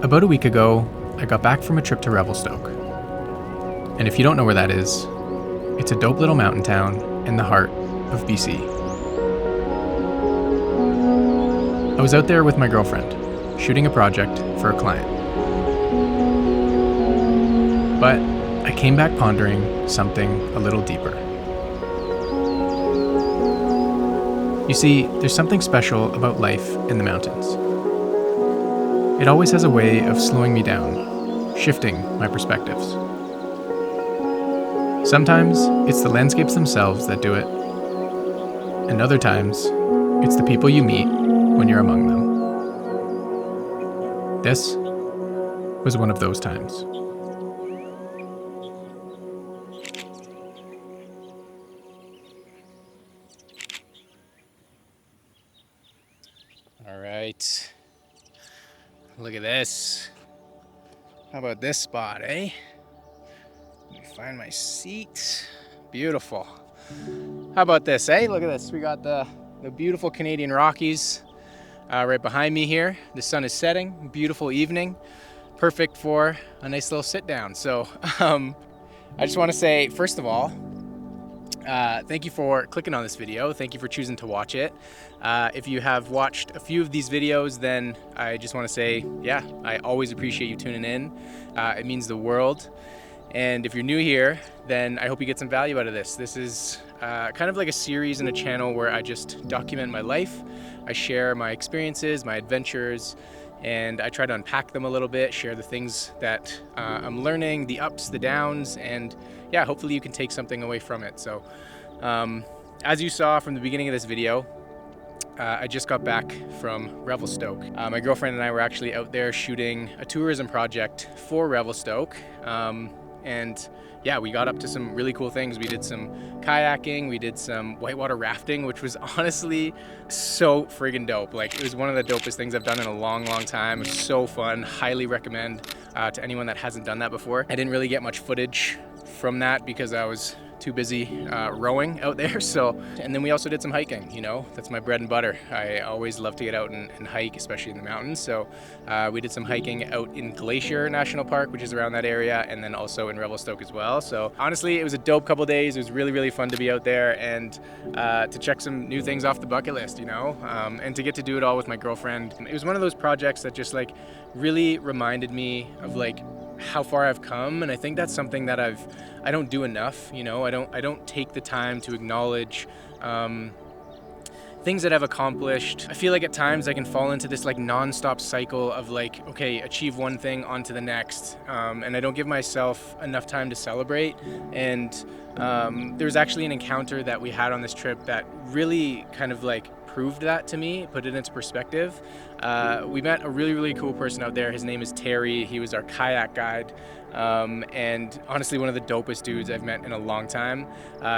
About a week ago, I got back from a trip to Revelstoke. And if you don't know where that is, it's a dope little mountain town in the heart of BC. I was out there with my girlfriend, shooting a project for a client. But I came back pondering something a little deeper. You see, there's something special about life in the mountains. It always has a way of slowing me down, shifting my perspectives. Sometimes it's the landscapes themselves that do it, and other times it's the people you meet when you're among them. This was one of those times. All right, look at this. How about this spot, eh? Let me find my seat. Beautiful. How about this, eh? Look at this. We got the beautiful Canadian Rockies right behind me here. The sun is setting. Beautiful evening. Perfect for a nice little sit down. So I just want to say, first of all, thank you for clicking on this video. Thank you for choosing to watch it. If you have watched a few of these videos, then I just want to say, yeah, I always appreciate you tuning in. It means the world. And if you're new here, then I hope you get some value out of this. This is kind of like a series and a channel where I just document my life. I share my experiences, my adventures, and I try to unpack them a little bit, share the things that I'm learning, the ups, the downs, and yeah, hopefully you can take something away from it. So as you saw from the beginning of this video, I just got back from Revelstoke. My girlfriend and I were actually out there shooting a tourism project for Revelstoke. And yeah, we got up to some really cool things. We did some kayaking, we did some whitewater rafting, which was honestly so friggin' dope. Like, it was one of the dopest things I've done in a long time. It was so fun. Highly recommend to anyone that hasn't done that before. I didn't really get much footage from that because I was too busy rowing out there. So, and then we also did some hiking. You know, that's my bread and butter. I always love to get out and hike, especially in the mountains. So we did some hiking out in Glacier National Park, which is around that area, and then also in Revelstoke as well. So honestly, it was a dope couple days. It was really fun to be out there and to check some new things off the bucket list, you know, and to get to do it all with my girlfriend. It was one of those projects that just like really reminded me of like how far I've come, and I think that's something that I don't do enough. You know, I don't take the time to acknowledge things that I've accomplished. I feel like at times I can fall into this like non-stop cycle of like, okay, achieve one thing onto the next, and I don't give myself enough time to celebrate. And there was actually an encounter that we had on this trip that really kind of like proved that to me, put it into perspective. We met a really cool person out there. His name is Terry. He was our kayak guide. And honestly, one of the dopest dudes I've met in a long time.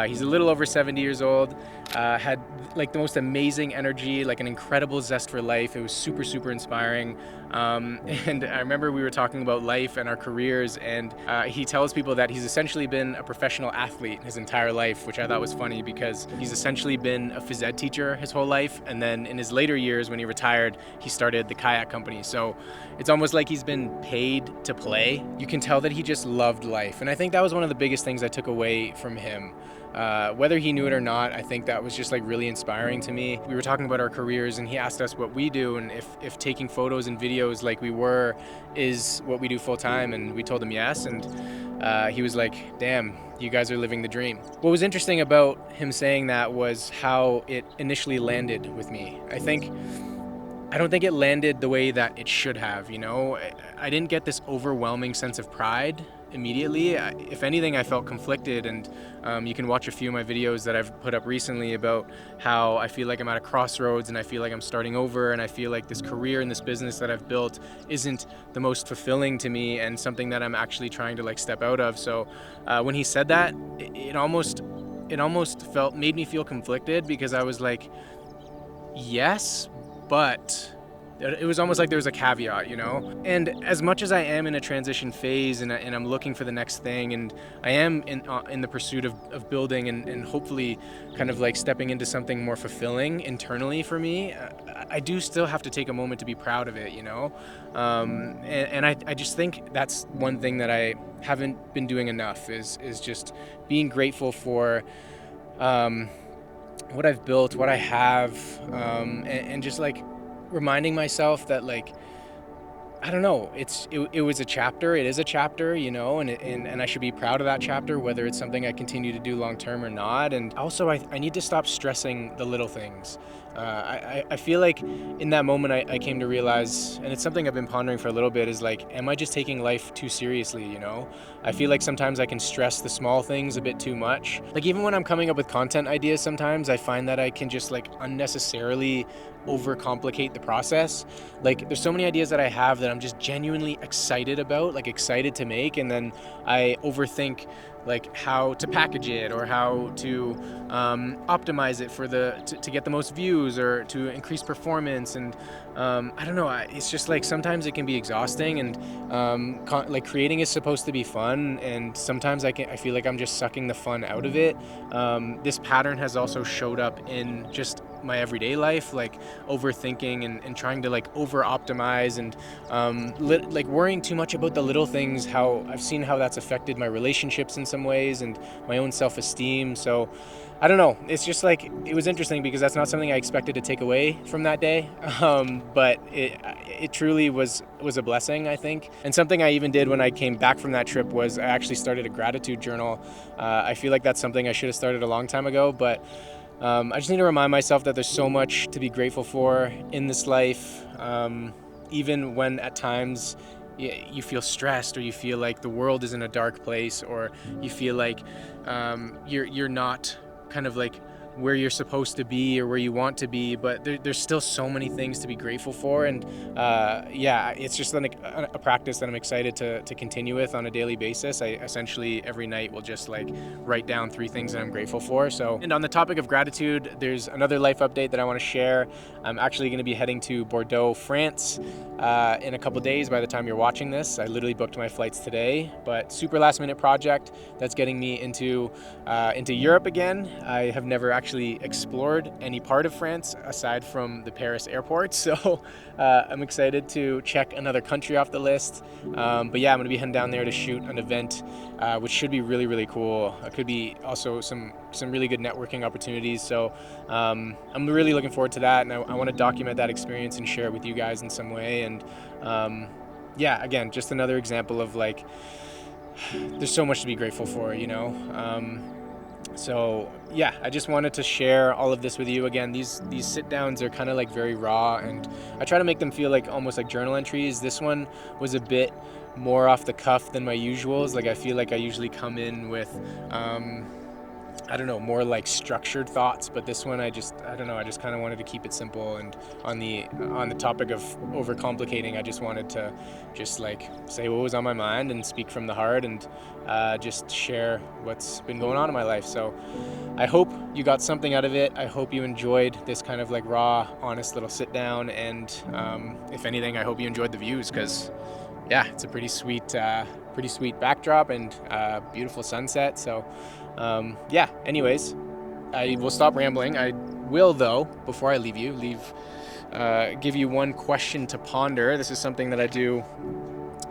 He's a little over 70 years old, had like the most amazing energy, like an incredible zest for life. It was super inspiring. And I remember we were talking about life and our careers, and he tells people that he's essentially been a professional athlete his entire life, which I thought was funny because he's essentially been a phys ed teacher his whole life. And then in his later years, when he retired, he started the kayak company. So it's almost like he's been paid to play. You can tell that he just loved life. And I think that was one of the biggest things I took away from him. Whether he knew it or not, I think that was just like really inspiring to me. We were talking about our careers, and he asked us what we do and if taking photos and videos like we were is what we do full time, and we told him yes. And he was like, damn, you guys are living the dream. What was interesting about him saying that was how it initially landed with me. I don't think it landed the way that it should have, you know? I didn't get this overwhelming sense of pride immediately. If anything, I felt conflicted, and you can watch a few of my videos that I've put up recently about how I feel like I'm at a crossroads and I feel like I'm starting over, and I feel like this career and this business that I've built isn't the most fulfilling to me and something that I'm actually trying to like step out of. So when he said that, it almost made me feel conflicted, because I was like, yes, but it was almost like there was a caveat, you know? And as much as I am in a transition phase and I'm looking for the next thing, and I am in the pursuit of building and hopefully kind of like stepping into something more fulfilling internally for me, I do still have to take a moment to be proud of it, you know? And I just think that's one thing that I haven't been doing enough is just being grateful for what I've built, what I have, and just like reminding myself that like I don't know. It was a chapter. It is a chapter, you know, and I should be proud of that chapter, whether it's something I continue to do long term or not. And also, I need to stop stressing the little things. I feel like in that moment I came to realize, and it's something I've been pondering for a little bit, is like, am I just taking life too seriously? You know, I feel like sometimes I can stress the small things a bit too much. Like even when I'm coming up with content ideas, sometimes I find that I can just like unnecessarily overcomplicate the process. Like there's so many ideas that I have that I'm just genuinely excited about, like excited to make, and then I overthink like how to package it or how to optimize it for to get the most views or to increase performance. And I don't know, it's just like sometimes it can be exhausting, and like creating is supposed to be fun, and sometimes I feel like I'm just sucking the fun out of it. This pattern has also showed up in just my everyday life, like overthinking and trying to like over optimize and like worrying too much about the little things. How I've seen how that's affected my relationships in some ways and my own self-esteem. So I don't know, it's just like it was interesting because that's not something I expected to take away from that day, but it truly was a blessing, I think. And something I even did when I came back from that trip was I actually started a gratitude journal. I feel like that's something I should have started a long time ago, but I just need to remind myself that there's so much to be grateful for in this life, even when at times you feel stressed or you feel like the world is in a dark place, or you feel like you're not kind of like where you're supposed to be or where you want to be, but there's still so many things to be grateful for. And yeah, it's just like a practice that I'm excited to continue with on a daily basis. I essentially every night will just like write down 3 things that I'm grateful for. So, and on the topic of gratitude, there's another life update that I want to share. I'm actually going to be heading to Bordeaux, France in a couple days by the time you're watching this. I literally booked my flights today, but super last minute project that's getting me into Europe again. I have never actually explored any part of France aside from the Paris airport, so I'm excited to check another country off the list. But yeah, I'm gonna be heading down there to shoot an event, which should be really, really cool. It could be also some really good networking opportunities. So I'm really looking forward to that, and I want to document that experience and share it with you guys in some way. And yeah, again, just another example of like, there's so much to be grateful for, you know. So yeah, I just wanted to share all of this with you. Again, these sit downs are kind of like very raw, and I try to make them feel like almost like journal entries. This one was a bit more off the cuff than my usuals. Like I feel like I usually come in with I don't know, more like structured thoughts, but this one I don't know, I just kind of wanted to keep it simple. And on the topic of overcomplicating, I just wanted to just like say what was on my mind and speak from the heart, and just share what's been going on in my life. So I hope you got something out of it. I hope you enjoyed this kind of like raw, honest little sit down, and if anything, I hope you enjoyed the views, because yeah, it's a pretty sweet backdrop and beautiful sunset. So yeah, anyways, I will stop rambling. I will, though, before I leave you, give you one question to ponder. This is something that I do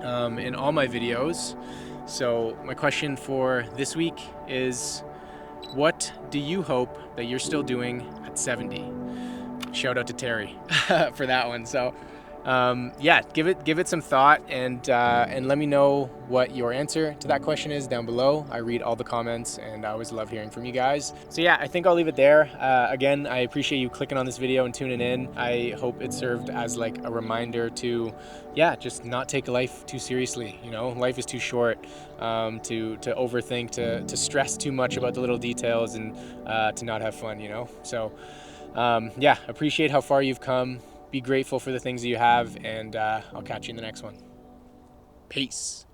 in all my videos. So my question for this week is, what do you hope that you're still doing at 70? Shout out to Terry for that one. So yeah, give it some thought, and let me know what your answer to that question is down below. I read all the comments, and I always love hearing from you guys. So yeah, I think I'll leave it there. Again, I appreciate you clicking on this video and tuning in. I hope it served as like a reminder to, yeah, just not take life too seriously. You know, life is too short to overthink, to stress too much about the little details, and to not have fun. You know, so yeah, appreciate how far you've come. Be grateful for the things that you have, and I'll catch you in the next one. Peace.